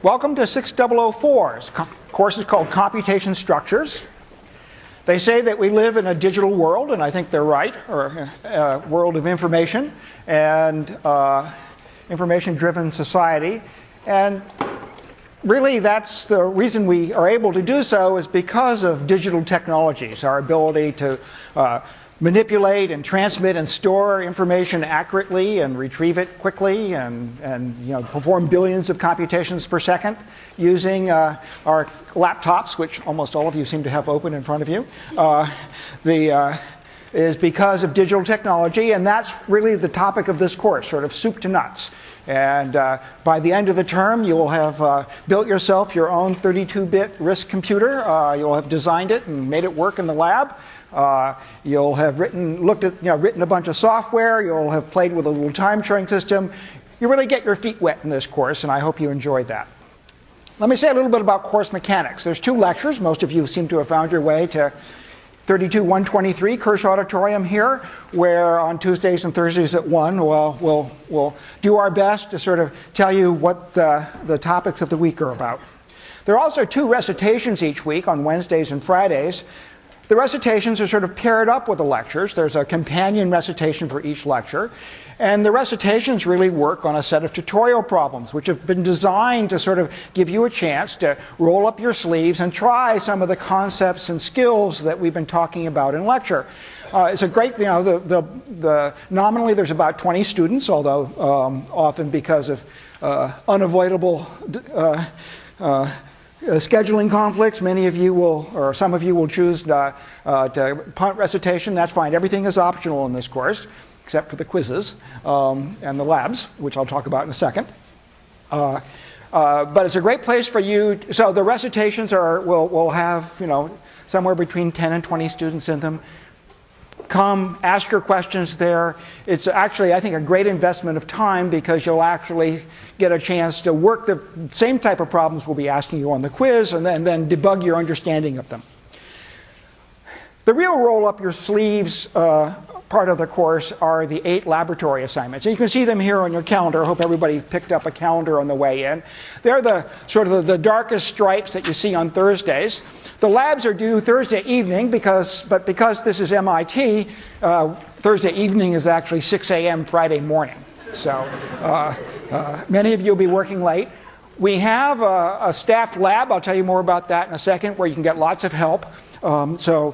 Welcome to 6004's course is called Computation Structures. They say that we live in a digital world, and I think they're right, or a world of information and information-driven society. And really, that's the reason we are able to do so is because of digital technologies, our ability to manipulate and transmit and store information accurately and retrieve it quickly and perform billions of computations per second using our laptops, which almost all of you seem to have open in front of you, is because of digital technology, and that's really the topic of this course, sort of soup to nuts. And by the end of the term, you will have built yourself your own 32-bit RISC computer. You'll have designed it and made it work in the lab. You'll have written a bunch of software. You'll have played with a little time sharing system. You really get your feet wet in this course, and I hope you enjoyed that. Let me say a little bit about course mechanics. There's 2 lectures. Most of you seem to have found your way to 32123 Kirsch Auditorium here, where on Tuesdays and Thursdays at 1, we'll do our best to sort of tell you what the topics of the week are about. There are also 2 recitations each week on Wednesdays and Fridays. The recitations are sort of paired up with the lectures. There's a companion recitation for each lecture. And the recitations really work on a set of tutorial problems, which have been designed to sort of give you a chance to roll up your sleeves and try some of the concepts and skills that we've been talking about in lecture. It's a great, nominally there's about 20 students, although often because of unavoidable scheduling conflicts, many of you will, or some of you will choose to punt recitation. That's fine. Everything is optional in this course, except for the quizzes and the labs, which I'll talk about in a second. But it's a great place for you. So the recitations will have somewhere between 10 and 20 students in them. Come, ask your questions there. It's actually, I think, a great investment of time because you'll actually get a chance to work the same type of problems we'll be asking you on the quiz and then debug your understanding of them. The real roll up your sleeves part of the course are the 8 laboratory assignments. And you can see them here on your calendar. I hope everybody picked up a calendar on the way in. They're the sort of the darkest stripes that you see on Thursdays. The labs are due Thursday evening, but because this is MIT, Thursday evening is actually 6 a.m. Friday morning. So many of you will be working late. We have a staffed lab. I'll tell you more about that in a second, where you can get lots of help. I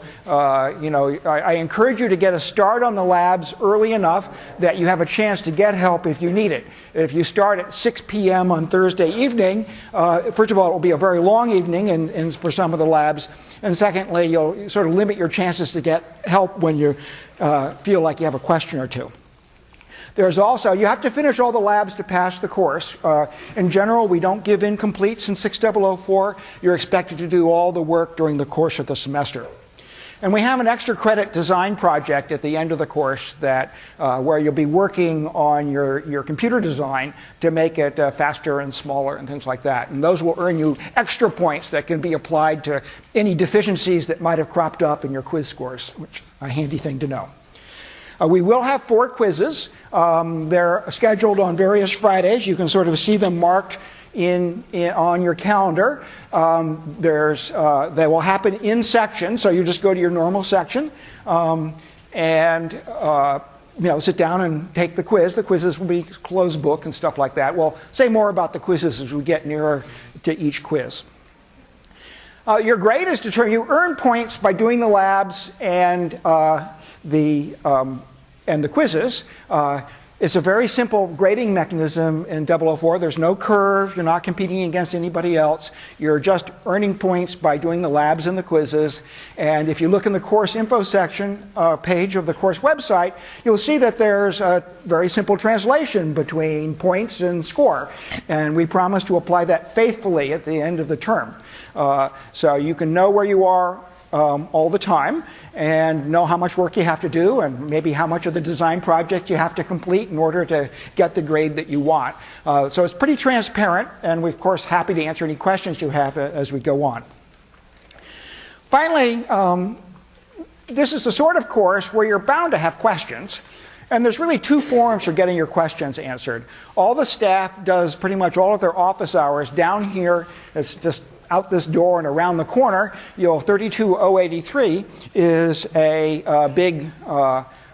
encourage you to get a start on the labs early enough that you have a chance to get help if you need it. If you start at 6 p.m. on Thursday evening, first of all, it will be a very long evening and for some of the labs. And secondly, you'll sort of limit your chances to get help when you feel like you have a question or two. There's also, you have to finish all the labs to pass the course. In general, we don't give incompletes in 6004. You're expected to do all the work during the course of the semester. And we have an extra credit design project at the end of the course that where you'll be working on your computer design to make it faster and smaller and things like that. And those will earn you extra points that can be applied to any deficiencies that might have cropped up in your quiz scores, which is a handy thing to know. We will have 4 quizzes. They're scheduled on various Fridays. You can sort of see them marked on your calendar. They will happen in sections, so you just go to your normal section and sit down and take the quiz. The quizzes will be closed book and stuff like that. We'll say more about the quizzes as we get nearer to each quiz. Your grade is determined. You earn points by doing the labs and the quizzes. It's a very simple grading mechanism in 004. There's no curve. You're not competing against anybody else. You're just earning points by doing the labs and the quizzes. And if you look in the course info section page of the course website, you'll see that there's a very simple translation between points and score. And we promise to apply that faithfully at the end of the term. So you can know where you are all the time and know how much work you have to do and maybe how much of the design project you have to complete in order to get the grade that you want. So it's pretty transparent, and we're of course happy to answer any questions you have as we go on. Finally, this is the sort of course where you're bound to have questions. And there's really two forums for getting your questions answered. All the staff does pretty much all of their office hours down here. It's just out this door and around the corner. 32083 is a big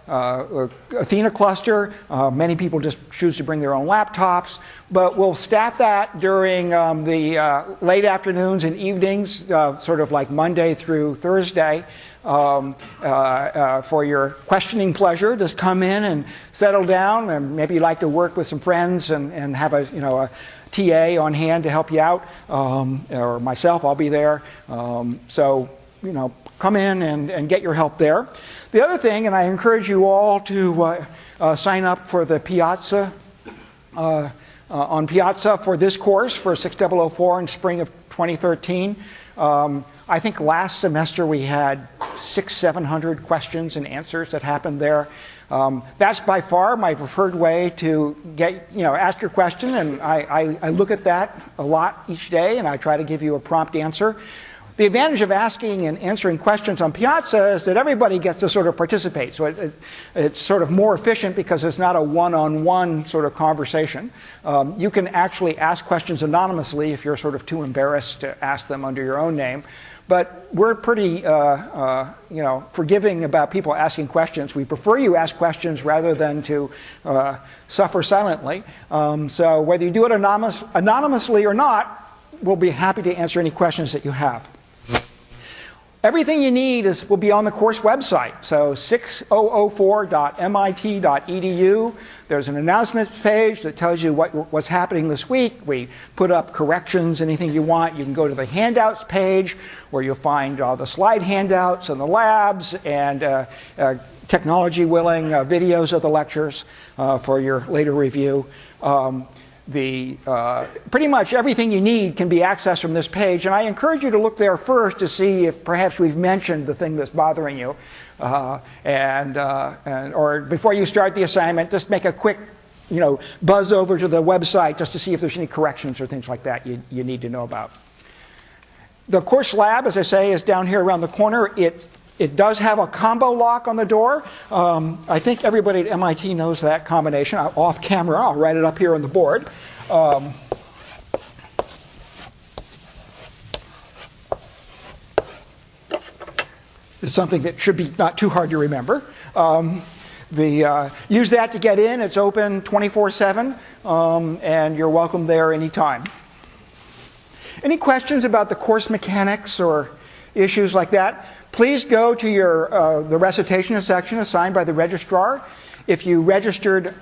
Athena cluster. Many people just choose to bring their own laptops, but we'll staff that during the late afternoons and evenings, sort of like Monday through Thursday. For your questioning pleasure, just come in and settle down, and maybe you'd like to work with some friends and have a TA on hand to help you out, or myself, I'll be there. So come in and get your help there. The other thing, and I encourage you all to sign up for the Piazza, on Piazza for this course for 6004 in spring of 2013. I think last semester we had 600-700 questions and answers that happened there. That's by far my preferred way to ask your question, and I look at that a lot each day, and I try to give you a prompt answer. The advantage of asking and answering questions on Piazza is that everybody gets to sort of participate. So it's sort of more efficient because it's not a one-on-one sort of conversation. You can actually ask questions anonymously if you're sort of too embarrassed to ask them under your own name. But we're pretty forgiving about people asking questions. We prefer you ask questions rather than to suffer silently. So whether you do it anonymously or not, we'll be happy to answer any questions that you have. Everything you need will be on the course website, so 6004.mit.edu. There's an announcements page that tells you what's happening this week. We put up corrections, anything you want. You can go to the handouts page where you'll find the slide handouts and the labs and technology willing videos of the lectures for your later review. Pretty much everything you need can be accessed from this page, and I encourage you to look there first to see if perhaps we've mentioned the thing that's bothering you, or before you start the assignment, just make a quick buzz over to the website just to see if there's any corrections or things like that you need to know about. The course lab, as I say, is down here around the corner. It does have a combo lock on the door. I think everybody at MIT knows that combination. Off camera, I'll write it up here on the board. It's something that should be not too hard to remember. Use that to get in. It's open 24/7, and you're welcome there anytime. Any questions about the course mechanics or issues like that? Please go to the recitation section assigned by the registrar. If you registered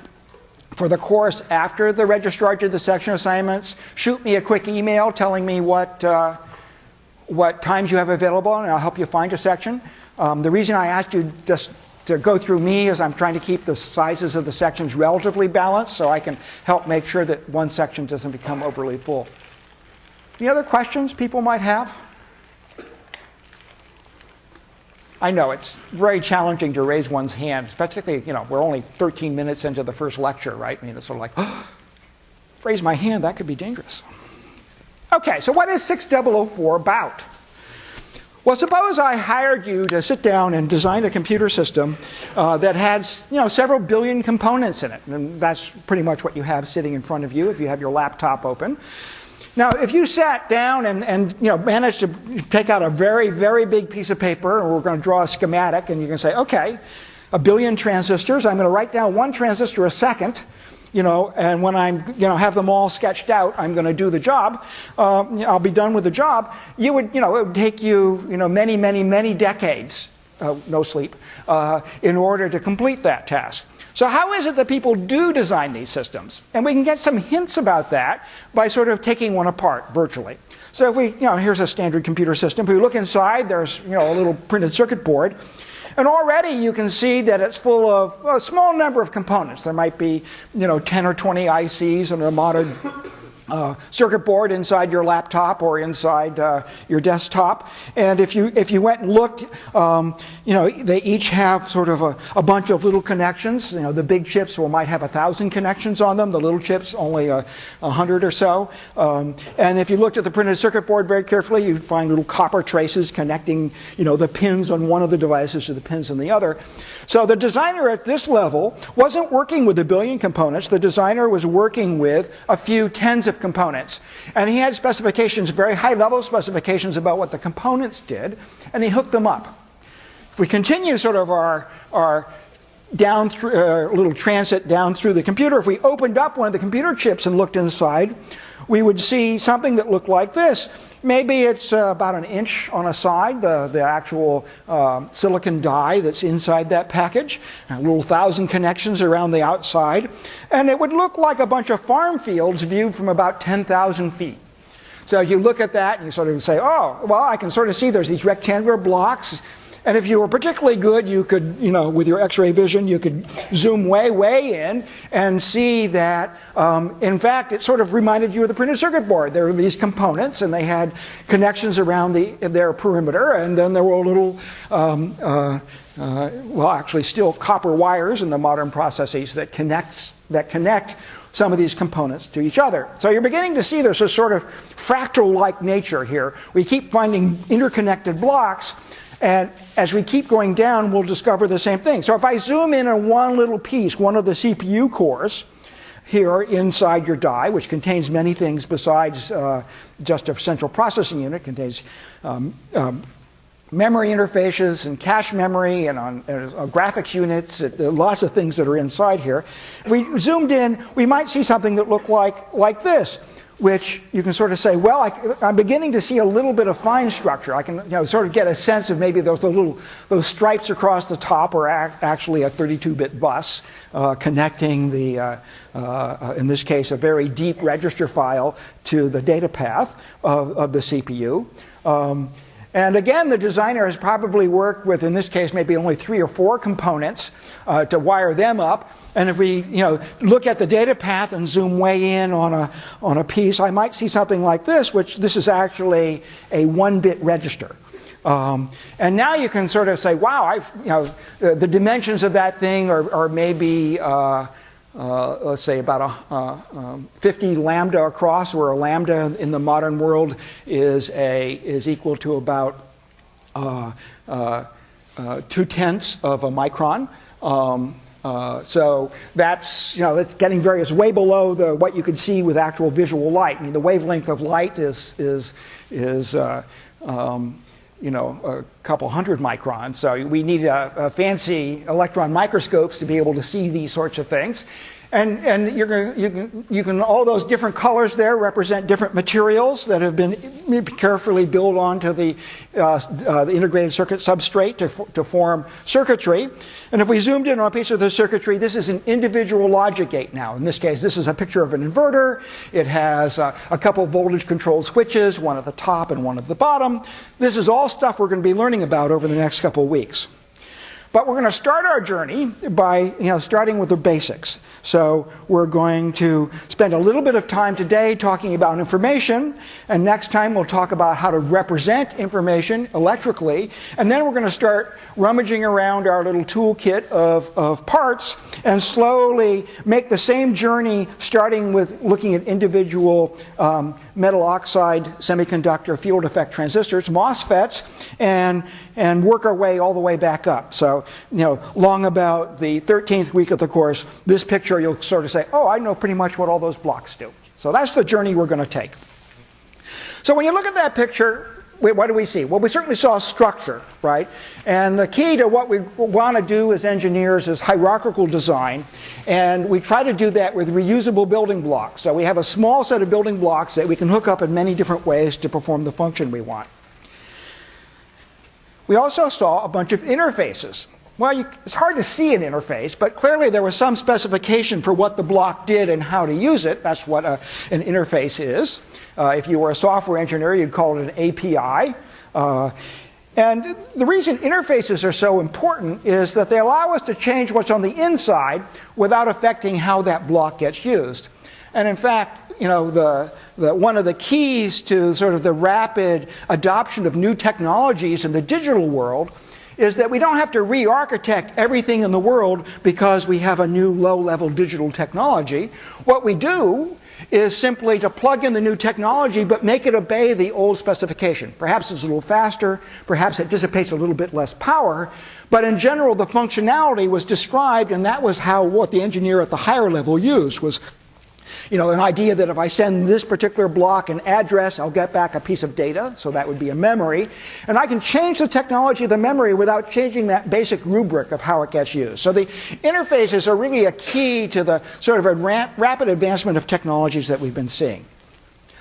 for the course after the registrar did the section assignments, shoot me a quick email telling me what times you have available, and I'll help you find a section. The reason I asked you just to go through me is I'm trying to keep the sizes of the sections relatively balanced so I can help make sure that one section doesn't become overly full. Any other questions people might have? I know it's very challenging to raise one's hand, especially, we're only 13 minutes into the first lecture, right? I mean, it's sort of like, raise my hand, that could be dangerous. Okay, so what is 6004 about? Well, suppose I hired you to sit down and design a computer system that had, several billion components in it. And that's pretty much what you have sitting in front of you if you have your laptop open. Now, if you sat down and managed to take out a very, very big piece of paper, and we're going to draw a schematic, and you can say, okay, a billion transistors, I'm going to write down one transistor a second, and when I have them all sketched out, I'm going to do the job. I'll be done with the job. It would take you, many, many, many decades, no sleep, in order to complete that task. So how is it that people do design these systems? And we can get some hints about that by sort of taking one apart virtually. So if we, here's a standard computer system. If we look inside, there's, a little printed circuit board. And already you can see that it's full of a small number of components. There might be, 10 or 20 ICs and a circuit board inside your laptop or inside your desktop. And if you went and looked, they each have sort of a bunch of little connections. The big chips might have 1,000 connections on them. The little chips only 100 or so. And if you looked at the printed circuit board very carefully, you'd find little copper traces connecting, the pins on one of the devices to the pins on the other. So the designer at this level wasn't working with a billion components. The designer was working with a few tens of components. And he had specifications, very high-level specifications about what the components did, and he hooked them up. If we continue sort of our down through little transit down through the computer, if we opened up one of the computer chips and looked inside, we would see something that looked like this. Maybe it's about 1 inch on a side, the actual silicon die that's inside that package, a little 1,000 connections around the outside, and it would look like a bunch of farm fields viewed from about 10,000 feet. So you look at that and you sort of say, oh, well, I can sort of see there's these rectangular blocks. And if you were particularly good, you could, with your X-ray vision, you could zoom way, way in and see that, in fact, it sort of reminded you of the printed circuit board. There were these components, and they had connections around their perimeter, and then there were little, actually still copper wires in the modern processes that connect some of these components to each other. So you're beginning to see there's a sort of fractal-like nature here. We keep finding interconnected blocks. And as we keep going down, we'll discover the same thing. So if I zoom in on one little piece, one of the CPU cores here inside your die, which contains many things besides just a central processing unit, contains memory interfaces and cache memory and graphics units, lots of things that are inside here. If we zoomed in, we might see something that looked like this, which you can sort of say, well, I'm beginning to see a little bit of fine structure. I can sort of get a sense of maybe those stripes across the top are actually a 32-bit bus connecting in this case, a very deep register file to the data path of the CPU. And again, the designer has probably worked with, in this case, maybe only 3 or 4 components to wire them up. And if we look at the data path and zoom way in on a piece, I might see something like this, which this is actually a 1-bit register. And now you can sort of say, wow, the dimensions of that thing are maybe let's say about 50 lambda across, where a lambda in the modern world is equal to about 2/10 of a micron. So that's it's getting way below what you could see with actual visual light. I mean, the wavelength of light is a couple hundred microns. So we need a fancy electron microscopes to be able to see these sorts of things. And you can all those different colors there represent different materials that have been carefully built onto the integrated circuit substrate to form circuitry. And if we zoomed in on a piece of the circuitry, this is an individual logic gate now. In this case, this is a picture of an inverter. It has a couple voltage-controlled switches, one at the top and one at the bottom. This is all stuff we're going to be learning about over the next couple of weeks. But we're going to start our journey by starting with the basics. So we're going to spend a little bit of time today talking about information, and next time we'll talk about how to represent information electrically, and then we're going to start rummaging around our little toolkit of parts and slowly make the same journey, starting with looking at individual metal oxide semiconductor field effect transistors, MOSFETs, and work our way all the way back up. So, long about the 13th week of the course, this picture you'll sort of say, oh, I know pretty much what all those blocks do. So that's the journey we're going to take. So when you look at that picture, what do we see? Well, we certainly saw structure, right? And the key to what we want to do as engineers is hierarchical design. And we try to do that with reusable building blocks. So we have a small set of building blocks that we can hook up in many different ways to perform the function we want. We also saw a bunch of interfaces. Well, it's hard to see an interface, but clearly there was some specification for what the block did and how to use it. That's what an interface is. If you were a software engineer, you'd call it an API. And the reason interfaces are so important is that they allow us to change what's on the inside without affecting how that block gets used. And in fact, one of the keys to sort of the rapid adoption of new technologies in the digital world is that we don't have to re-architect everything in the world because we have a new low-level digital technology. What we do is simply to plug in the new technology but make it obey the old specification. Perhaps it's a little faster, perhaps it dissipates a little bit less power, but in general the functionality was described, and that was what the engineer at the higher level used, was an idea that if I send this particular block an address, I'll get back a piece of data, so that would be a memory. And I can change the technology of the memory without changing that basic rubric of how it gets used. So the interfaces are really a key to the sort of a rapid advancement of technologies that we've been seeing.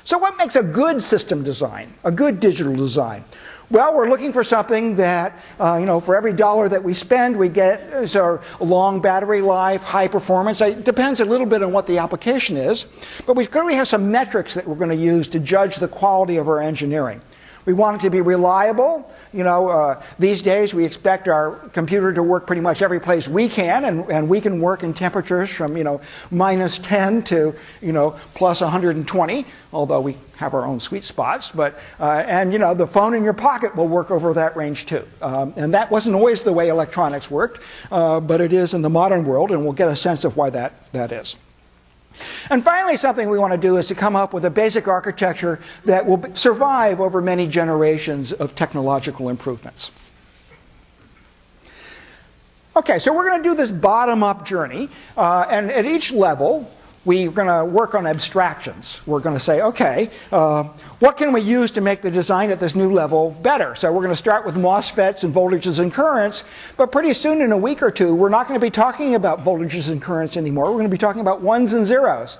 So what makes a good system design, a good digital design? Well, we're looking for something that, for every dollar that we spend, we get sort of long battery life, high performance. It depends a little bit on what the application is. But we clearly have some metrics that we're going to use to judge the quality of our engineering. We want it to be reliable. These days we expect our computer to work pretty much every place we can, and we can work in temperatures from minus 10 to plus 120, although we have our own sweet spots. But and the phone in your pocket will work over that range too. And that wasn't always the way electronics worked, but it is in the modern world, and we'll get a sense of why that is. And finally, something we want to do is to come up with a basic architecture that will survive over many generations of technological improvements. Okay, so we're going to do this bottom-up journey, and at each level, we're going to work on abstractions. We're going to say, okay, what can we use to make the design at this new level better? So we're going to start with MOSFETs and voltages and currents, but pretty soon, in a week or two, we're not going to be talking about voltages and currents anymore. We're going to be talking about ones and zeros.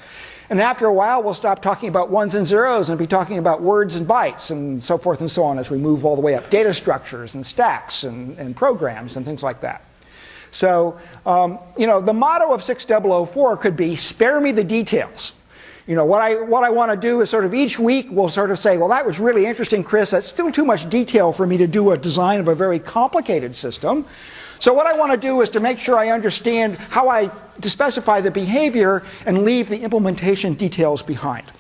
And after a while, we'll stop talking about ones and zeros and be talking about words and bytes and so forth and so on as we move all the way up. Data structures and stacks and programs and things like that. So, the motto of 6004 could be, spare me the details. What I want to do is sort of each week we'll sort of say, well, that was really interesting, Chris. That's still too much detail for me to do a design of a very complicated system. So what I want to do is to make sure I understand how to specify the behavior and leave the implementation details behind.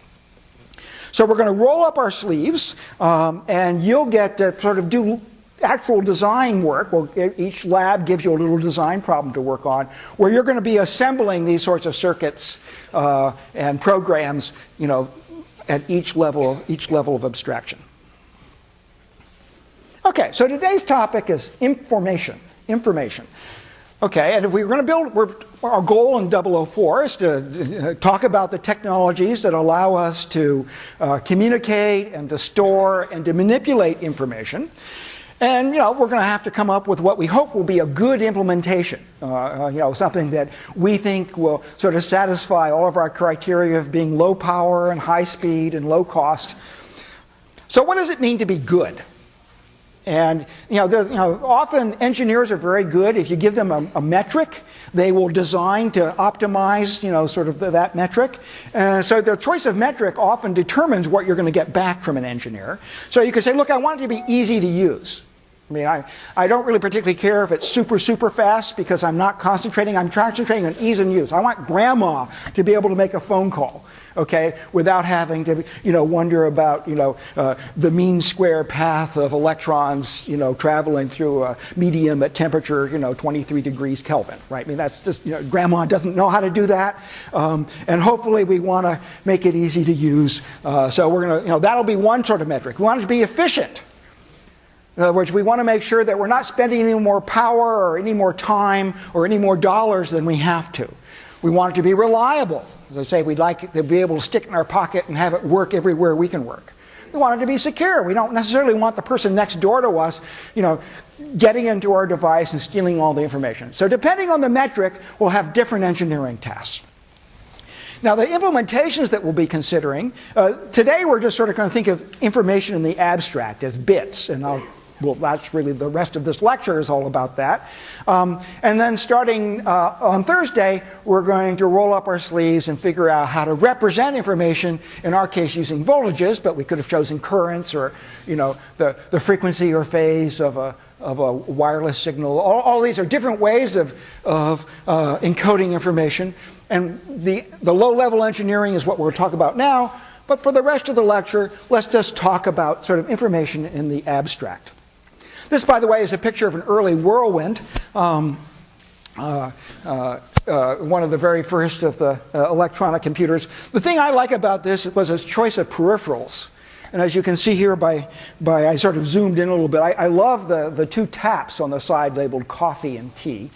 So we're going to roll up our sleeves, and you'll get to sort of do actual design work. Well, each lab gives you a little design problem to work on, where you're going to be assembling these sorts of circuits and programs, at each level of abstraction. Okay, so today's topic is information. Okay, and if we're going to build, our goal in 004 is to talk about the technologies that allow us to communicate and to store and to manipulate information. And we're going to have to come up with what we hope will be a good implementation. Something that we think will sort of satisfy all of our criteria of being low power and high speed and low cost. So what does it mean to be good? And often engineers are very good. If you give them a metric, they will design to optimize sort of that metric. So their choice of metric often determines what you're going to get back from an engineer. So you could say, look, I want it to be easy to use. I don't really particularly care if it's super fast, because I'm not concentrating. I'm concentrating on ease and use. I want grandma to be able to make a phone call, okay, without having to, wonder about, the mean square path of electrons, traveling through a medium at temperature, 23 degrees Kelvin, right? That's just, grandma doesn't know how to do that. And hopefully we want to make it easy to use. So we're going to, that'll be one sort of metric. We want it to be efficient. In other words, we want to make sure that we're not spending any more power or any more time or any more dollars than we have to. We want it to be reliable. As I say, we'd like it to be able to stick it in our pocket and have it work everywhere we can work. We want it to be secure. We don't necessarily want the person next door to us, getting into our device and stealing all the information. So depending on the metric, we'll have different engineering tasks. Now, the implementations that we'll be considering, today we're just sort of going to think of information in the abstract as bits, and I'll well, that's really the rest of this lecture is all about that. And then starting on Thursday, we're going to roll up our sleeves and figure out how to represent information, in our case using voltages, but we could have chosen currents or the frequency or phase of a wireless signal. All these are different ways of encoding information. And the low-level engineering is what we'll talk about now. But for the rest of the lecture, let's just talk about sort of information in the abstract. This, by the way, is a picture of an early whirlwind. One of the very first of the electronic computers. The thing I like about this was its choice of peripherals. And as you can see here I sort of zoomed in a little bit, I love the two taps on the side labeled coffee and tea.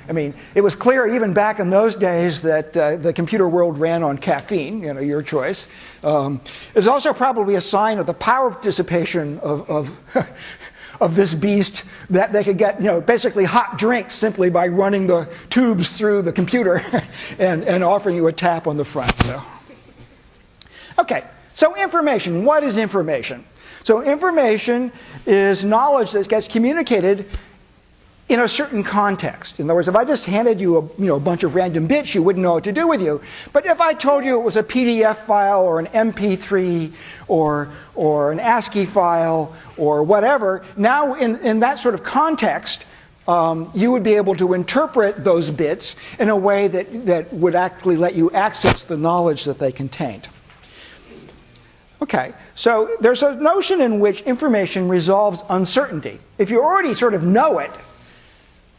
I mean, it was clear even back in those days that the computer world ran on caffeine, your choice. It's also probably a sign of the power dissipation of this beast, that they could get basically hot drinks simply by running the tubes through the computer and offering you a tap on the front. So, okay, so information. What is information? So information is knowledge that gets communicated in a certain context. In other words, if I just handed you a bunch of random bits, you wouldn't know what to do with you. But if I told you it was a PDF file or an MP3 or an ASCII file or whatever, now in that sort of context, you would be able to interpret those bits in a way that would actually let you access the knowledge that they contained. Okay, so there's a notion in which information resolves uncertainty. If you already sort of know it,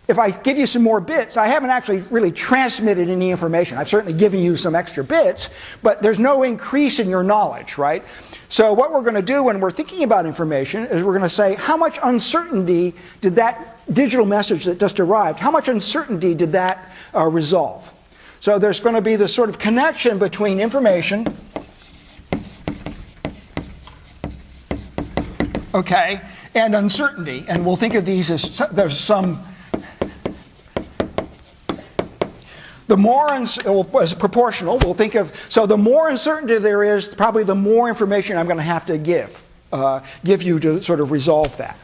if I give you some more bits, I haven't actually really transmitted any information. I've certainly given you some extra bits, but there's no increase in your knowledge, right? So what we're going to do when we're thinking about information is we're going to say, how much uncertainty did that digital message that just arrived, how much uncertainty did that resolve? So there's going to be this sort of connection between information, okay, and uncertainty. And we'll think of these as there's some. The more as proportional, we'll think of, so the more uncertainty there is, probably the more information I'm going to have to give you to sort of resolve that.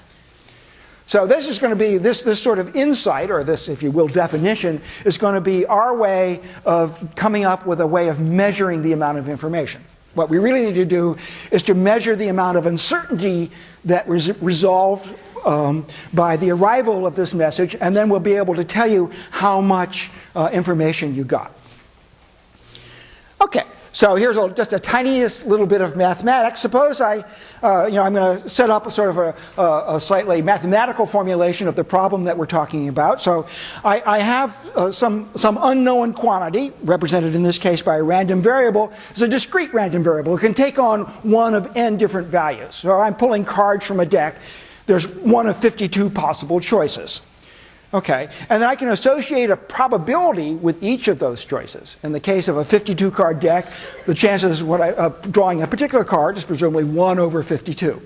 So this is going to be, this sort of insight, or this, if you will, definition, is going to be our way of coming up with a way of measuring the amount of information. What we really need to do is to measure the amount of uncertainty that was resolved by the arrival of this message, and then we'll be able to tell you how much information you got. Okay, so here's just a tiniest little bit of mathematics. Suppose I'm going to set up a sort of a slightly mathematical formulation of the problem that we're talking about. So I have some unknown quantity, represented in this case by a random variable. It's a discrete random variable. It can take on one of n different values. So I'm pulling cards from a deck. There's one of 52 possible choices. Okay, and then I can associate a probability with each of those choices. In the case of a 52-card deck, the chances of drawing a particular card is presumably 1 over 52.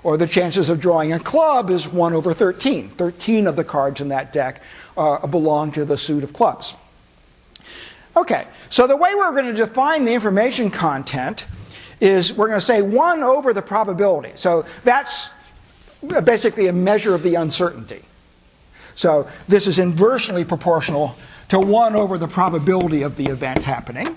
Or the chances of drawing a club is 1 over 13. 13 of the cards in that deck belong to the suit of clubs. Okay, so the way we're going to define the information content is we're going to say 1 over the probability. So that's basically a measure of the uncertainty. So this is inversely proportional to 1 over the probability of the event happening.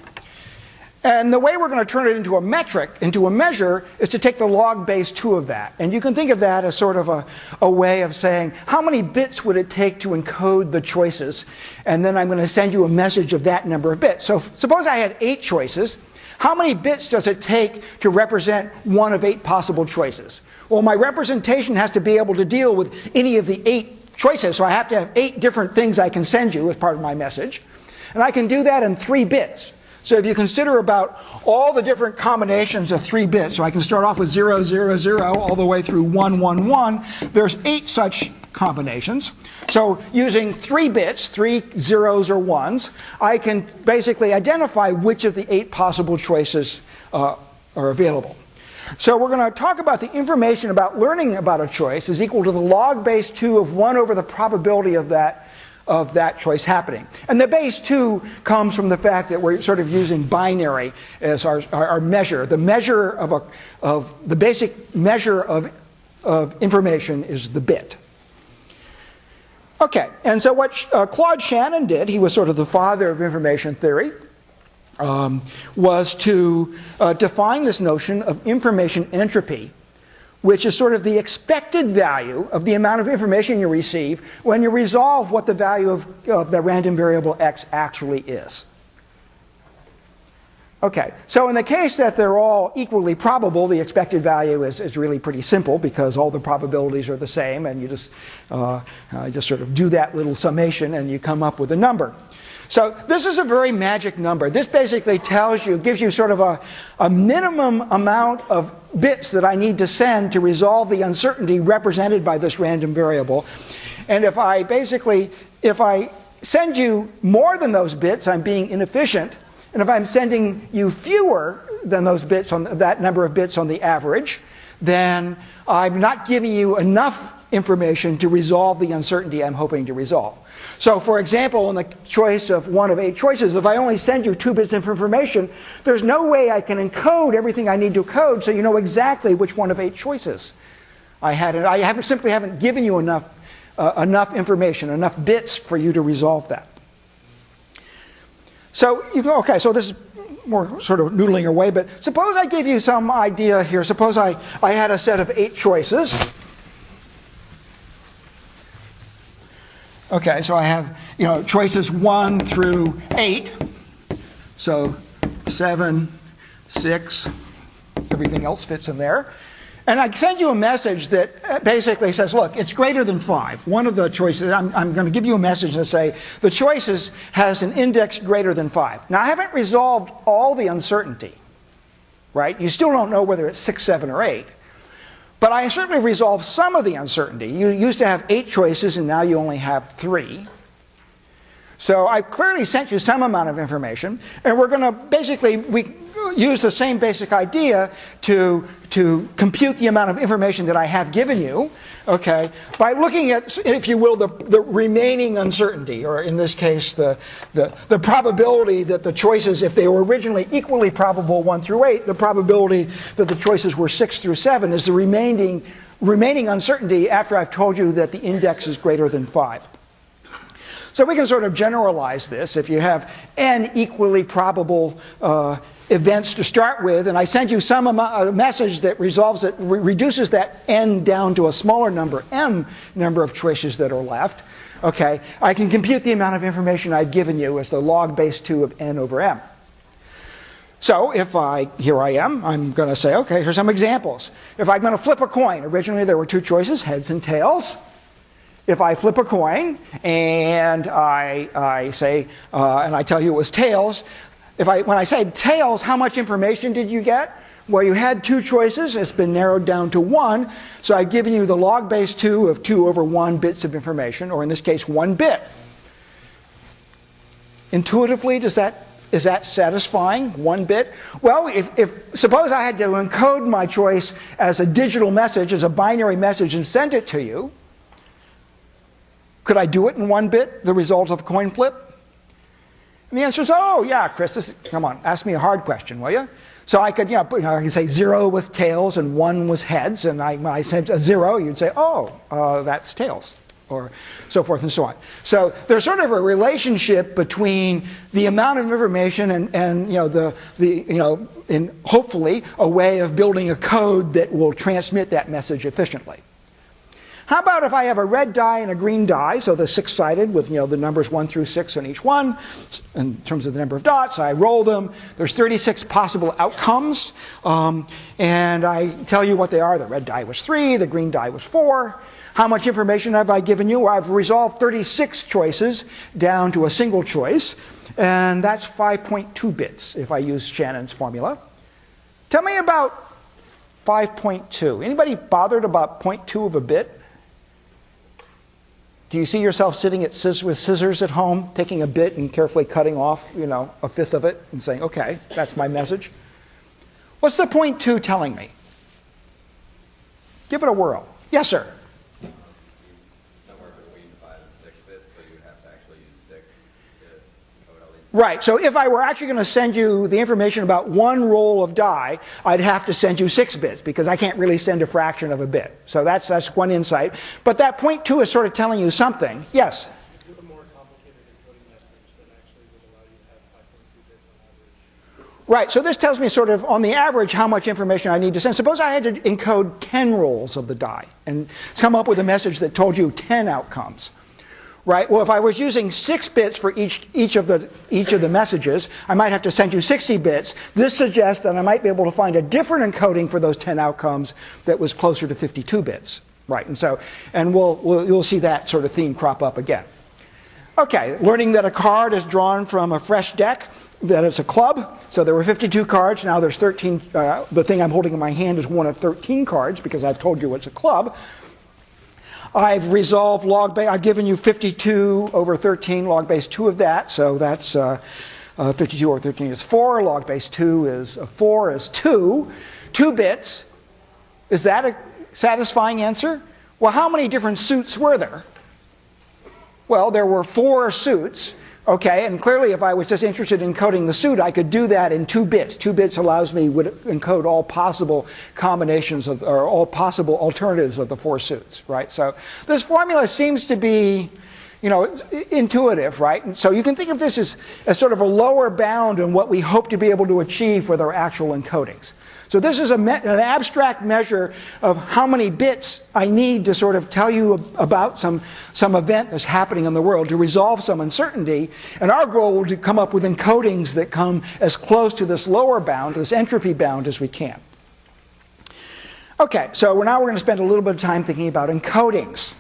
And the way we're going to turn it into a metric, into a measure, is to take the log base 2 of that. And you can think of that as sort of a way of saying, how many bits would it take to encode the choices? And then I'm going to send you a message of that number of bits. So suppose I had 8 choices. How many bits does it take to represent 1 of 8 possible choices? Well, my representation has to be able to deal with any of the 8 choices. So I have to have 8 different things I can send you as part of my message. And I can do that in 3 bits. So if you consider about all the different combinations of 3 bits, so I can start off with 0, 0, 0, all the way through 1, 1, 1, there's 8 such combinations. So using 3 bits, 3 zeros or 1s, I can basically identify which of the 8 possible choices are available. So we're going to talk about the information about learning about a choice is equal to the log base 2 of 1 over the probability of that choice happening. And the base 2 comes from the fact that we're sort of using binary as our measure. The measure of the basic measure of of information is the bit. Okay, and so what Claude Shannon did, he was sort of the father of information theory, was to define this notion of information entropy, which is sort of the expected value of the amount of information you receive when you resolve what the value of the random variable x actually is. Okay, so in the case that they're all equally probable, the expected value is really pretty simple because all the probabilities are the same, and you just sort of do that little summation and you come up with a number. So this is a very magic number. This basically tells you, gives you sort of a minimum amount of bits that I need to send to resolve the uncertainty represented by this random variable. And if I send you more than those bits, I'm being inefficient. And if I'm sending you fewer than those bits, on that number of bits on the average, then I'm not giving you enough information to resolve the uncertainty I'm hoping to resolve. So for example, in the choice of one of 8 choices, if I only send you 2 bits of information, there's no way I can encode everything I need to code so you know exactly which one of 8 choices I had. And I simply haven't given you enough information, enough bits for you to resolve that. So you go, okay, so this is more sort of noodling away, but suppose I give you some idea here. Suppose I had a set of 8 choices. Okay, so I have, choices 1 through 8. So 7, 6, everything else fits in there. And I send you a message that basically says, look, it's greater than 5. One of the choices, I'm going to give you a message and say, the choices has an index greater than 5. Now, I haven't resolved all the uncertainty, right? You still don't know whether it's 6, 7, or 8. But I certainly resolved some of the uncertainty. You used to have 8 choices, and now you only have 3. So I clearly sent you some amount of information, and we're going to basically use the same basic idea to compute the amount of information that I have given you, okay, by looking at, if you will, the remaining uncertainty, or in this case, the probability that the choices, if they were originally equally probable 1 through 8, the probability that the choices were 6 through 7 is the remaining uncertainty after I've told you that the index is greater than 5. So we can sort of generalize this. If you have n equally probable events to start with, and I send you some message that resolves it, reduces that n down to a smaller number, m number of choices that are left, okay, I can compute the amount of information I've given you as the log base 2 of n over m. So here I am, I'm going to say, okay, here's some examples. If I'm going to flip a coin, originally there were 2 choices, heads and tails. If I flip a coin and I say, and I tell you it was tails, when I say tails, how much information did you get? Well, you had 2 choices. It's been narrowed down to 1. So I've given you the log base 2 of 2 over 1 bits of information, or in this case, 1 bit. Intuitively, is that satisfying, 1 bit? Well, suppose I had to encode my choice as a digital message, as a binary message, and send it to you. Could I do it in 1 bit, the result of a coin flip? And the answer is, oh, yeah, Chris, come on, ask me a hard question, will you? So I could, I could say 0 with tails and 1 was heads, and when I sent a 0, you'd say, oh, that's tails, or so forth and so on. So there's sort of a relationship between the amount of information and hopefully a way of building a code that will transmit that message efficiently. How about if I have a red die and a green die, so the 6-sided with the numbers 1 through 6 on each one, in terms of the number of dots, I roll them. There's 36 possible outcomes, and I tell you what they are. The red die was 3, the green die was 4. How much information have I given you? Well, I've resolved 36 choices down to a single choice, and that's 5.2 bits if I use Shannon's formula. Tell me about 5.2. Anybody bothered about 0.2 of a bit? Do you see yourself sitting with scissors at home, taking a bit and carefully cutting off, a fifth of it and saying, okay, that's my message? What's the 0.2 telling me? Give it a whirl. Yes, sir? Somewhere between 5 and 6 bits, so you would have to actually use 6 to code all the Right, so if I were actually going to send you the information about one roll of die, I'd have to send you 6 bits, because I can't really send a fraction of a bit. So that's one insight. But that point 2 is sort of telling you something. Yes? With a more complicated encoding message that actually would allow you to have 5.2 bits on average. Right, so this tells me sort of, on the average, how much information I need to send. Suppose I had to encode 10 rolls of the die and come up with a message that told you 10 outcomes. Right? Well, if I was using 6 bits for each of the messages, I might have to send you 60 bits. This suggests that I might be able to find a different encoding for those 10 outcomes that was closer to 52 bits. Right? And you'll see that sort of theme crop up again. Okay, learning that a card is drawn from a fresh deck, that it's a club. So there were 52 cards. Now there's 13. The thing I'm holding in my hand is one of 13 cards, because I've told you it's a club. I've resolved log base. I've given you 52 over 13, log base 2 of that. So that's 52 over 13 is 4. Log base 2 is 4 is 2. 2 bits. Is that a satisfying answer? Well, how many different suits were there? Well, there were 4 suits. Okay, and clearly if I was just interested in encoding the suit, I could do that in 2 bits. 2 bits would encode all possible combinations of, or all possible alternatives of the 4 suits, right? So this formula seems to be, intuitive, right? And so you can think of this as sort of a lower bound on what we hope to be able to achieve with our actual encodings. So this is an abstract measure of how many bits I need to sort of tell you about some event that's happening in the world, to resolve some uncertainty. And our goal will be to come up with encodings that come as close to this lower bound, this entropy bound, as we can. Okay, so now we're going to spend a little bit of time thinking about encodings.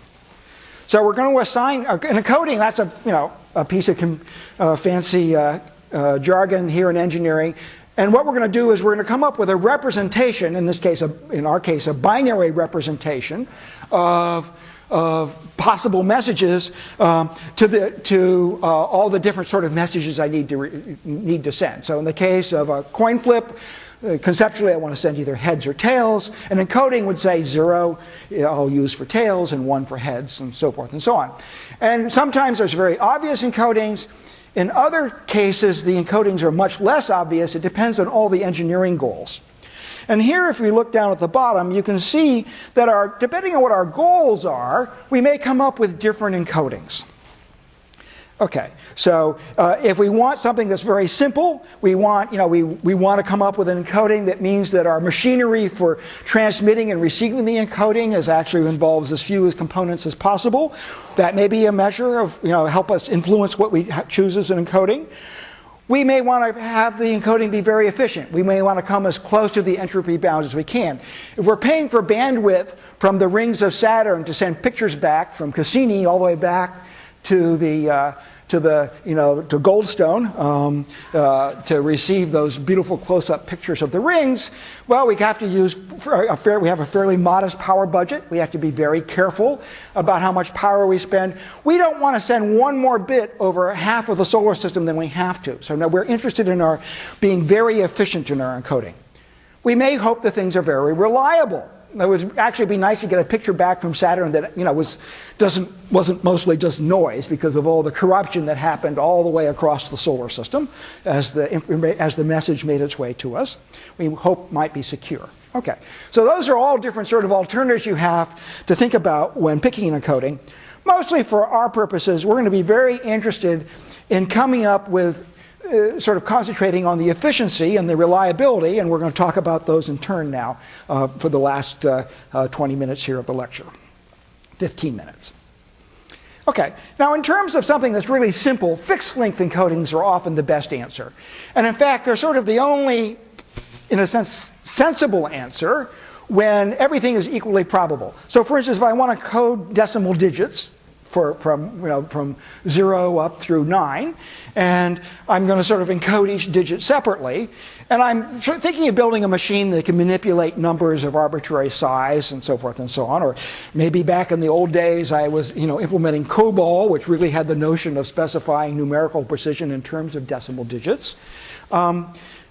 So we're going to assign an encoding. That's a piece of fancy jargon here in engineering. And what we're going to do is we're going to come up with a representation, in this case, in our case, a binary representation of possible messages to all the different sort of messages I need to send. So in the case of a coin flip, conceptually I want to send either heads or tails. And encoding would say 0 I'll use for tails and 1 for heads, and so forth and so on. And sometimes there's very obvious encodings. In other cases, the encodings are much less obvious. It depends on all the engineering goals. And here, if we look down at the bottom, you can see that depending on what our goals are, we may come up with different encodings. Okay, so if we want something that's very simple, we want to come up with an encoding that means that our machinery for transmitting and receiving the encoding actually involves as few components as possible. That may be a measure of, help us influence what we choose as an encoding. We may want to have the encoding be very efficient. We may want to come as close to the entropy bound as we can. If we're paying for bandwidth from the rings of Saturn to send pictures back from Cassini all the way back to to Goldstone to receive those beautiful close-up pictures of the rings, well, we have to use we have a fairly modest power budget. We have to be very careful about how much power we spend. We don't want to send one more bit over half of the solar system than we have to. So now we're interested in being very efficient in our encoding. We may hope that things are very reliable. It would actually be nice to get a picture back from Saturn that wasn't mostly just noise because of all the corruption that happened all the way across the solar system as the message made its way to us. We hope might be secure. Okay, so those are all different sort of alternatives you have to think about when picking an encoding. Mostly for our purposes, we're going to be very interested in coming up with sort of concentrating on the efficiency and the reliability, and we're going to talk about those in turn now for the last 20 minutes here of the lecture, 15 minutes. Okay, now in terms of something that's really simple, fixed length encodings are often the best answer. And in fact, they're sort of the only, in a sense, sensible answer when everything is equally probable. So for instance, if I want to code decimal digits, from 0 up through 9, and I'm going to sort of encode each digit separately, and I'm thinking of building a machine that can manipulate numbers of arbitrary size and so forth and so on. Or maybe back in the old days I was implementing COBOL, which really had the notion of specifying numerical precision in terms of decimal digits.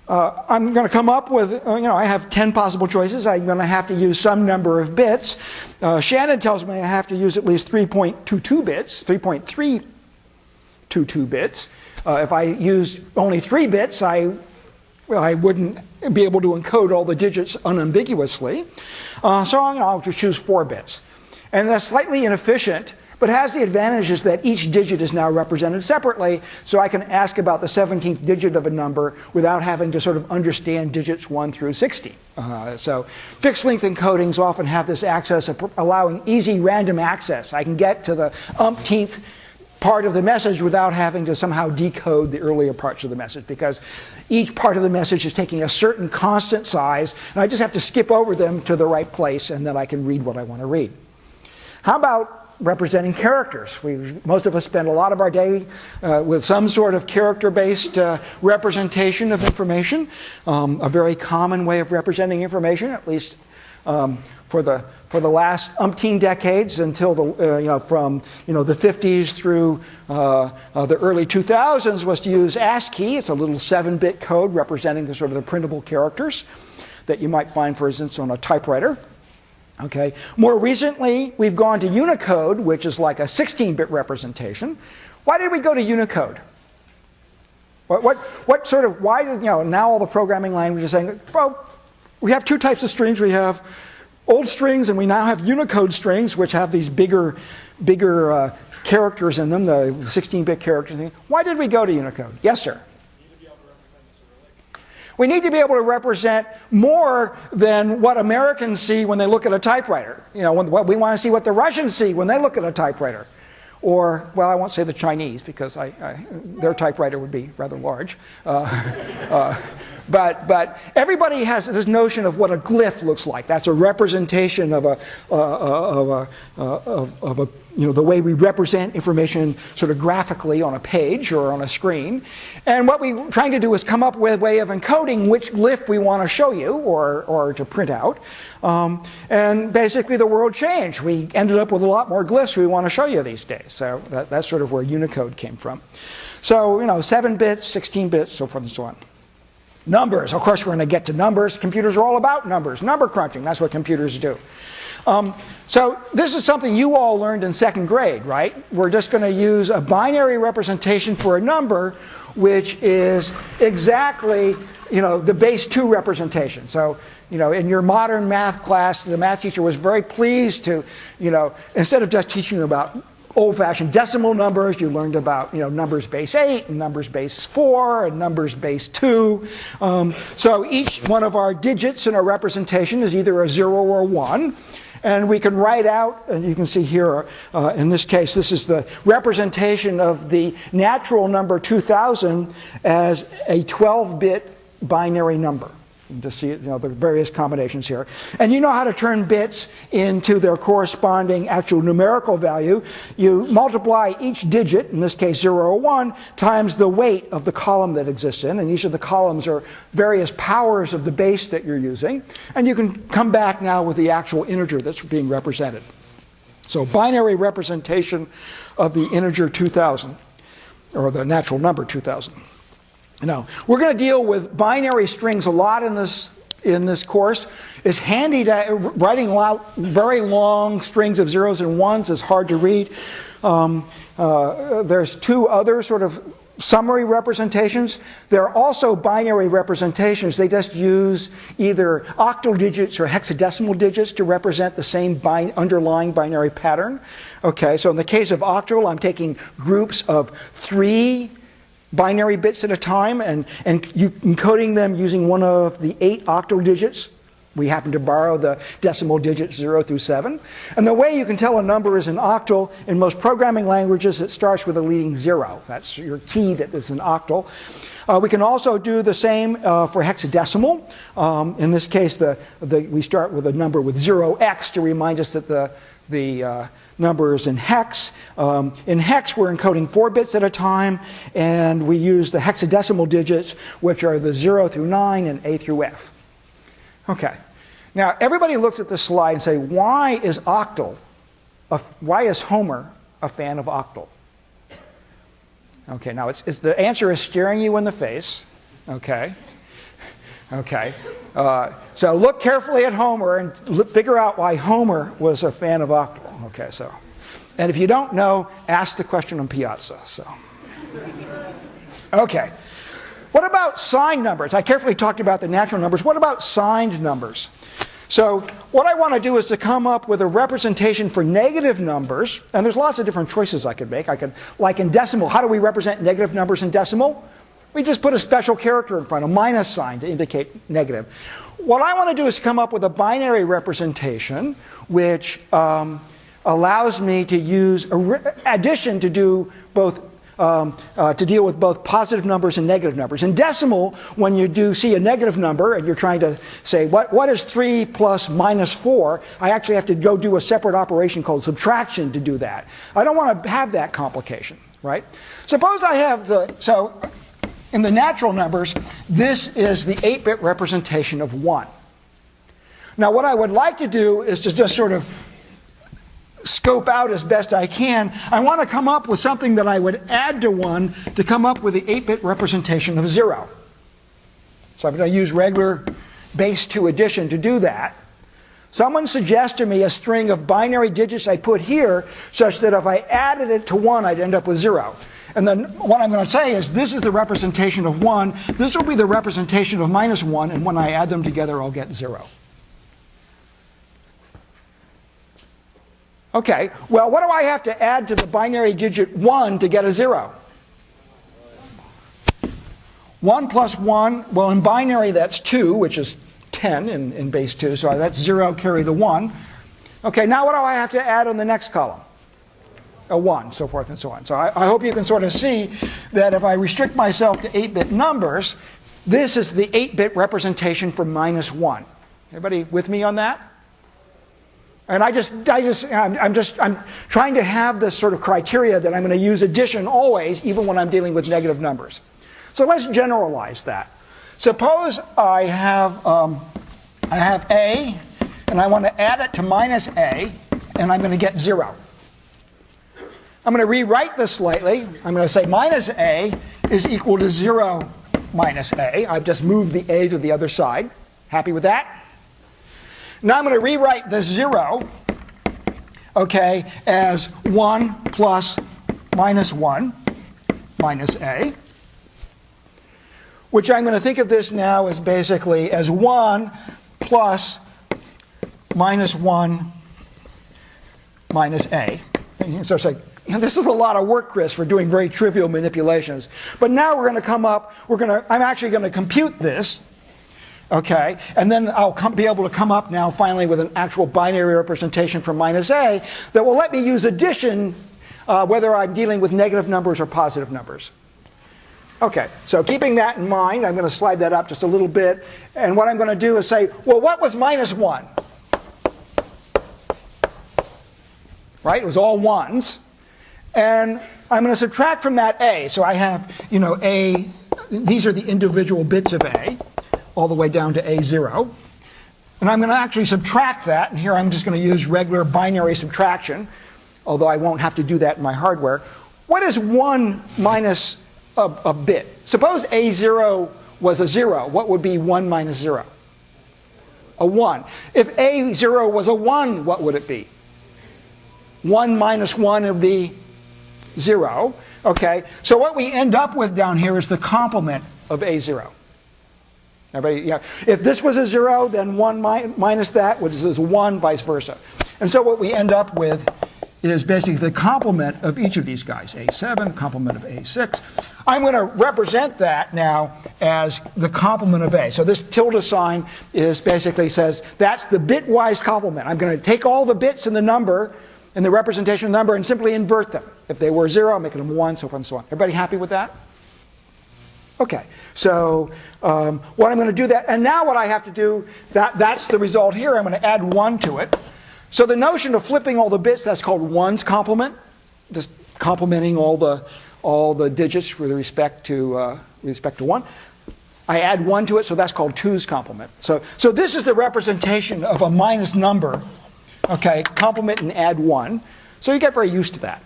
I'm going to come up with, I have 10 possible choices. I'm going to have to use some number of bits. Shannon tells me I have to use at least 3.22 bits, 3.322 bits. If I used only 3 bits, I wouldn't be able to encode all the digits unambiguously. So I'll just choose 4 bits. And that's slightly inefficient, but has the advantages that each digit is now represented separately, so I can ask about the 17th digit of a number without having to sort of understand digits 1 through 60. So fixed length encodings often have this access of allowing easy random access. I can get to the umpteenth part of the message without having to somehow decode the earlier parts of the message, because each part of the message is taking a certain constant size, and I just have to skip over them to the right place, and then I can read what I want to read. How about representing characters? Most of us spend a lot of our day with some sort of character-based representation of information. A very common way of representing information, at least for the last umpteen decades until from the 50s through the early 2000s, was to use ASCII. It's a little 7-bit code representing the sort of the printable characters that you might find, for instance, on a typewriter. Okay. More recently, we've gone to Unicode, which is like a 16-bit representation. Why did we go to Unicode? Why did, now all the programming languages are saying, well, we have 2 types of strings. We have old strings, and we now have Unicode strings, which have these bigger characters in them, the 16-bit characters. Why did we go to Unicode? Yes, sir? We need to be able to represent more than what Americans see when they look at a typewriter. We want to see what the Russians see when they look at a typewriter. Or, well, I won't say the Chinese, because their typewriter would be rather large. But everybody has this notion of what a glyph looks like. That's a representation of the way we represent information sort of graphically on a page or on a screen. And what we're trying to do is come up with a way of encoding which glyph we want to show you or to print out. And basically the world changed. We ended up with a lot more glyphs we want to show you these days. So that's sort of where Unicode came from. So, 7 bits, 16 bits, so forth and so on. Numbers. Of course, we're going to get to numbers. Computers are all about numbers. Number crunching. That's what computers do. So this is something you all learned in 2nd grade, right? We're just going to use a binary representation for a number, which is exactly, the base 2 representation. So, in your modern math class, the math teacher was very pleased to, instead of just teaching you about old-fashioned decimal numbers, you learned about numbers base 8 and numbers base 4 and numbers base 2. So each one of our digits in our representation is either a 0 or a 1. And we can write out, and you can see here, in this case, this is the representation of the natural number 2000 as a 12-bit binary number. To see the various combinations here. And you know how to turn bits into their corresponding actual numerical value. You multiply each digit, in this case 0 or 1, times the weight of the column that exists in. And each of the columns are various powers of the base that you're using. And you can come back now with the actual integer that's being represented. So binary representation of the integer 2000, or the natural number 2000. Now, we're going to deal with binary strings a lot in this course. It's handy to writing out very long strings of zeros and ones is hard to read. There's 2 other sort of summary representations. There are also binary representations. They just use either octal digits or hexadecimal digits to represent the same underlying binary pattern. Okay, so in the case of octal, I'm taking groups of 3 binary bits at a time and encoding them using one of the 8 octal digits. We happen to borrow the decimal digits 0 through 7. And the way you can tell a number is an octal, in most programming languages, it starts with a leading 0. That's your key that it's an octal. We can also do the same for hexadecimal. In this case, we start with a number with 0x to remind us that the number is in hex. In hex, we're encoding 4 bits at a time, and we use the hexadecimal digits, which are the 0 through 9 and A through F. Okay. Now, everybody looks at this slide and say, why is Homer a fan of octal? Okay, now the answer is staring you in the face. Okay. Okay. So look carefully at Homer and figure out why Homer was a fan of octal. Okay, so. And if you don't know, ask the question on Piazza. So. Okay. What about signed numbers? I carefully talked about the natural numbers. What about signed numbers? So what I want to do is to come up with a representation for negative numbers, and there's lots of different choices I could make. I could, like in decimal, how do we represent negative numbers in decimal? We just put a special character in front, a minus sign to indicate negative. What I want to do is come up with a binary representation which allows me to use addition to do both to deal with both positive numbers and negative numbers. In decimal, when you do see a negative number and you're trying to say what is 3 plus minus 4, I actually have to go do a separate operation called subtraction to do that. I don't want to have that complication, right? Suppose I have so in the natural numbers, this is the 8-bit representation of 1. Now what I would like to do is to just sort of scope out as best I can. I want to come up with something that I would add to 1 to come up with the 8-bit representation of 0. So I'm going to use regular base 2 addition to do that. Someone suggests to me a string of binary digits I put here such that if I added it to 1, I'd end up with 0. And then what I'm going to say is this is the representation of 1, this will be the representation of minus 1, and when I add them together I'll get 0. Okay, well, what do I have to add to the binary digit 1 to get a 0? 1 plus 1, well, in binary that's 2, which is 10 in base 2, so that's 0, carry the 1. Okay, now what do I have to add on the next column? A 1, so forth and so on. So I hope you can sort of see that if I restrict myself to 8-bit numbers, this is the 8-bit representation for minus 1. Everybody with me on that? And I'm trying to have this sort of criteria that I'm going to use addition always, even when I'm dealing with negative numbers. So let's generalize that. Suppose I have a, and I want to add it to minus a, and I'm going to get 0. I'm going to rewrite this slightly. I'm going to say minus a is equal to 0 minus a. I've just moved the a to the other side. Happy with that? Now I'm going to rewrite this 0, okay, as 1 plus minus 1 minus a, which I'm going to think of this now as basically as 1 plus minus 1 minus a. And so it's like, this is a lot of work, Chris, for doing very trivial manipulations. But now we're going to come up, I'm actually going to compute this. Okay, and then I'll be able to come up now finally with an actual binary representation for minus a that will let me use addition whether I'm dealing with negative numbers or positive numbers. Okay, so keeping that in mind, I'm going to slide that up just a little bit. And what I'm going to do is say, well, what was minus 1? Right, it was all 1s. And I'm going to subtract from that a. So I have, a, these are the individual bits of a, all the way down to A0. And I'm going to actually subtract that, and here I'm just going to use regular binary subtraction, although I won't have to do that in my hardware. What is 1 minus a bit? Suppose A0 was a 0. What would be 1 minus 0? A 1. If A0 was a 1, what would it be? 1 minus 1 would be 0. Okay, so what we end up with down here is the complement of A0. Everybody, if this was a 0, then 1 minus that, which is 1, vice versa. And so what we end up with is basically the complement of each of these guys, A7, complement of A6. I'm going to represent that now as the complement of A. So this tilde sign is basically says that's the bitwise complement. I'm going to take all the bits in the number, in the representation of the number, and simply invert them. If they were 0, make them 1, so forth and so on. Everybody happy with that? Okay, so what I'm going to do that, and now what I have to do, that's the result here. I'm going to add 1 to it. So the notion of flipping all the bits, that's called 1's complement, just complementing all the digits with respect to 1. I add 1 to it, so that's called 2's complement. So this is the representation of a minus number. Okay, complement and add 1. So you get very used to that.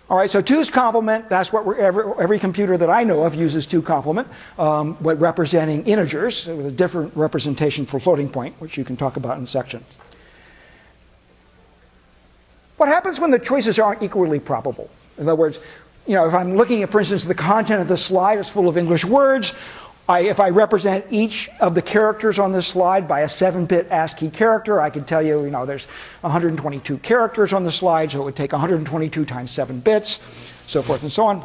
All right, so 2's complement, that's what every computer that I know of uses 2 complement, when representing integers with a different representation for floating point, which you can talk about in sections. What happens when the choices aren't equally probable? In other words, if I'm looking at, for instance, the content of the slide is full of English words, if I represent each of the characters on this slide by a 7-bit ASCII character, I can tell you, there's 122 characters on the slide, so it would take 122 times 7 bits, so forth and so on.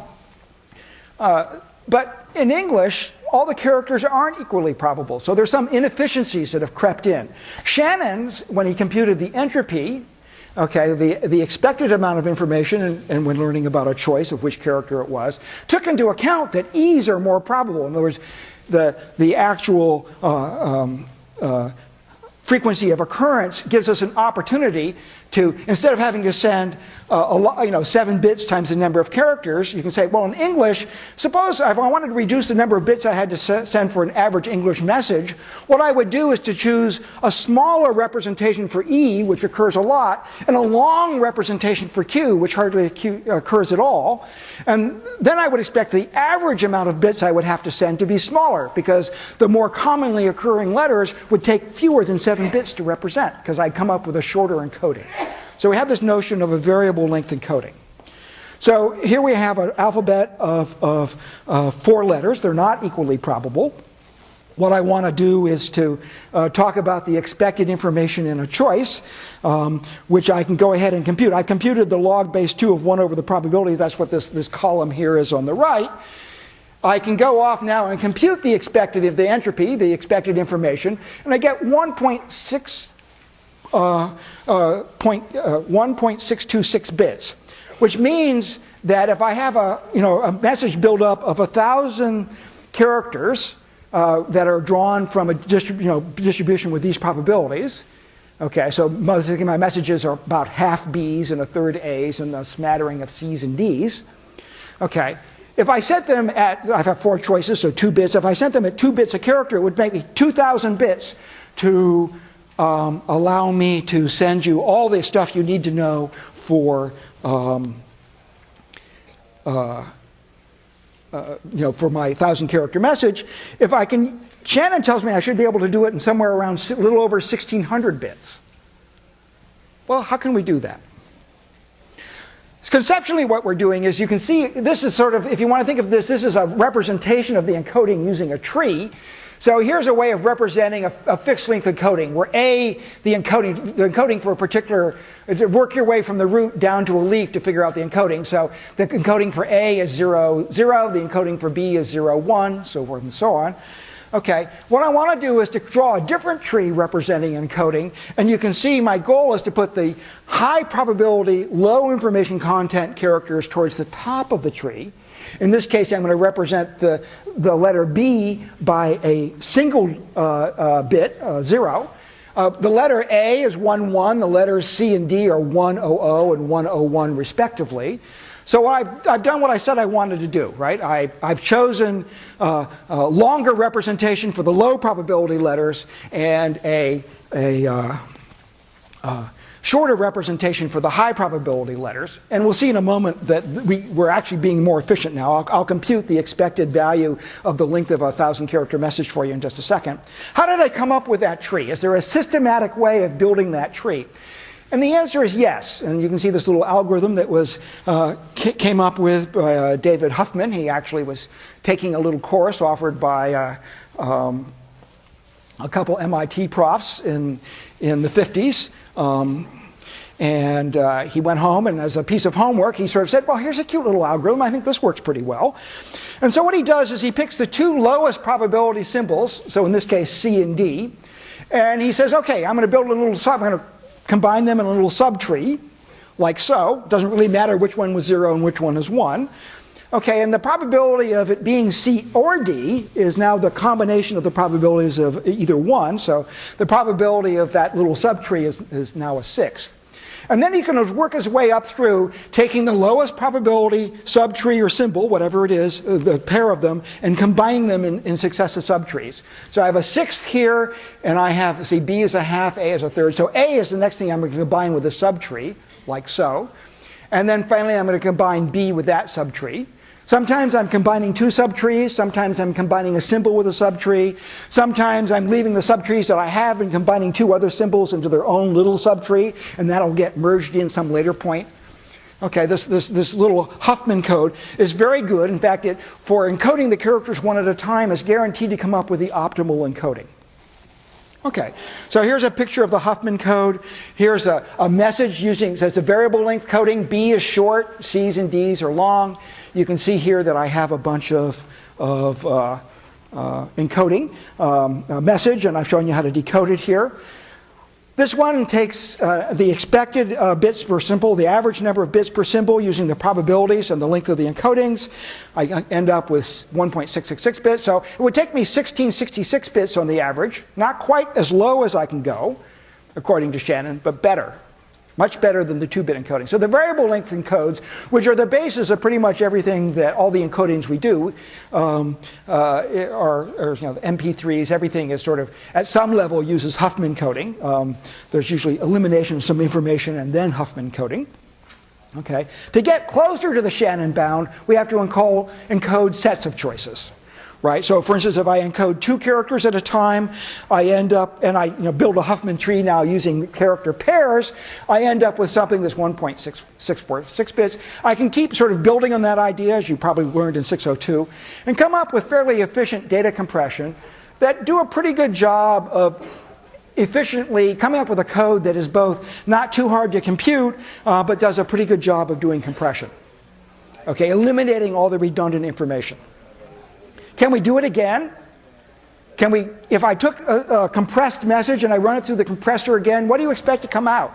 But in English, all the characters aren't equally probable, so there's some inefficiencies that have crept in. Shannon's, when he computed the entropy, okay, the expected amount of information, and when learning about a choice of which character it was, took into account that E's are more probable. In other words, the actual frequency of occurrence gives us an opportunity to, instead of having to send 7 bits times the number of characters, you can say, well, in English, suppose if I wanted to reduce the number of bits I had to send for an average English message, what I would do is to choose a smaller representation for E, which occurs a lot, and a long representation for Q, which hardly occurs at all. And then I would expect the average amount of bits I would have to send to be smaller, because the more commonly occurring letters would take fewer than 7 bits to represent, because I'd come up with a shorter encoding. So we have this notion of a variable length encoding. So here we have an alphabet of 4 letters. They're not equally probable. What I want to do is to talk about the expected information in a choice, which I can go ahead and compute. I computed the log base 2 of 1 over the probabilities. That's what this column here is on the right. I can go off now and compute the expected of the entropy, the expected information, and I get 1.626 bits, which means that if I have a message buildup of 1,000 characters that are drawn from a distribution with these probabilities, okay, so most of my messages are about half B's and a third A's and a smattering of C's and D's, okay. If I set them at, I have 4 choices, so 2 bits. If I sent them at 2 bits a character, it would make me 2,000 bits to allow me to send you all the stuff you need to know for, for my 1,000-character message. If I can, Shannon tells me I should be able to do it in somewhere around a little over 1,600 bits. Well, how can we do that? Conceptually, what we're doing is, you can see, this is sort of, if you want to think of this is a representation of the encoding using a tree. So here's a way of representing a fixed length encoding, where A, the encoding for a particular, work your way from the root down to a leaf to figure out the encoding. So the encoding for A is 0, 0, the encoding for B is 0, 1, so forth and so on. Okay, what I want to do is to draw a different tree representing encoding, and you can see my goal is to put the high probability, low information content characters towards the top of the tree. In this case, I'm going to represent the letter B by a single bit, 0. The letter A is 1, 1, the letters C and D are 1, 0, 0 and 1, 0, 1 respectively. So I've done what I said I wanted to do, right? I've chosen a longer representation for the low probability letters and a shorter representation for the high probability letters. And we'll see in a moment that we're actually being more efficient now. I'll compute the expected value of the length of a 1,000-character message for you in just a second. How did I come up with that tree? Is there a systematic way of building that tree? And the answer is yes. And you can see this little algorithm that was came up with by David Huffman. He actually was taking a little course offered by a couple MIT profs in the 50s. And he went home, and as a piece of homework, he sort of said, well, here's a cute little algorithm. I think this works pretty well. And so what he does is he picks the 2 lowest probability symbols, so in this case C and D, and he says, okay, I'm going to build a little I'm going to combine them in a little subtree, like so. It doesn't really matter which one was 0 and which one is 1. Okay, and the probability of it being C or D is now the combination of the probabilities of either one. So the probability of that little subtree is now a 6th. And then he can work his way up through taking the lowest probability subtree or symbol, whatever it is, the pair of them, and combining them in successive subtrees. So I have a 6th here, and I have, see, B is a half, A is a third. So A is the next thing I'm going to combine with a subtree, like so. And then finally I'm going to combine B with that subtree. Sometimes I'm combining 2 subtrees, sometimes I'm combining a symbol with a subtree, sometimes I'm leaving the subtrees that I have and combining 2 other symbols into their own little subtree, and that'll get merged in some later point. Okay, this little Huffman code is very good. In fact, for encoding the characters one at a time, is guaranteed to come up with the optimal encoding. Okay, so here's a picture of the Huffman code. Here's a message using, it says the variable length coding. B is short, C's and D's are long. You can see here that I have a bunch of encoding message, and I've shown you how to decode it here. This one takes the expected bits per symbol, the average number of bits per symbol using the probabilities and the length of the encodings. I end up with 1.666 bits. So it would take me 1666 bits on the average. Not quite as low as I can go, according to Shannon, but better. Much better than the 2-bit encoding. So the variable length encodes, which are the basis of pretty much everything that all the encodings we do, are the MP3s, everything is sort of, at some level, uses Huffman coding. There's usually elimination of some information and then Huffman coding. Okay. To get closer to the Shannon bound, we have to encode sets of choices. Right? So for instance, if I encode 2 characters at a time, I end up, and I build a Huffman tree now using character pairs, I end up with something that's 1.646 bits. I can keep sort of building on that idea, as you probably learned in 602, and come up with fairly efficient data compression that do a pretty good job of efficiently coming up with a code that is both not too hard to compute, but does a pretty good job of doing compression. Okay, eliminating all the redundant information. Can we do it again? Can we, if I took a compressed message and I run it through the compressor again, what do you expect to come out?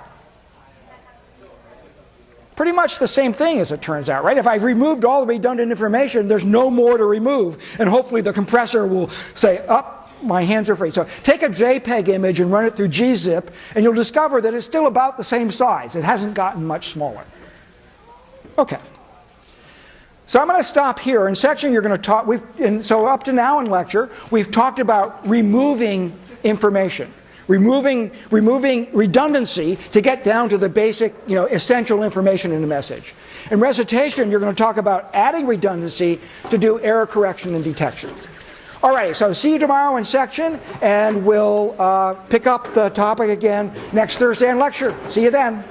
Pretty much the same thing, as it turns out, right? If I've removed all the redundant information, there's no more to remove, and hopefully the compressor will say, my hands are free. So take a JPEG image and run it through gzip, and you'll discover that it's still about the same size. It hasn't gotten much smaller. Okay. So I'm going to stop here. In section, you're going to talk. So up to now in lecture, we've talked about removing information, removing redundancy to get down to the basic, essential information in a message. In recitation, you're going to talk about adding redundancy to do error correction and detection. All right. So see you tomorrow in section, and we'll pick up the topic again next Thursday in lecture. See you then.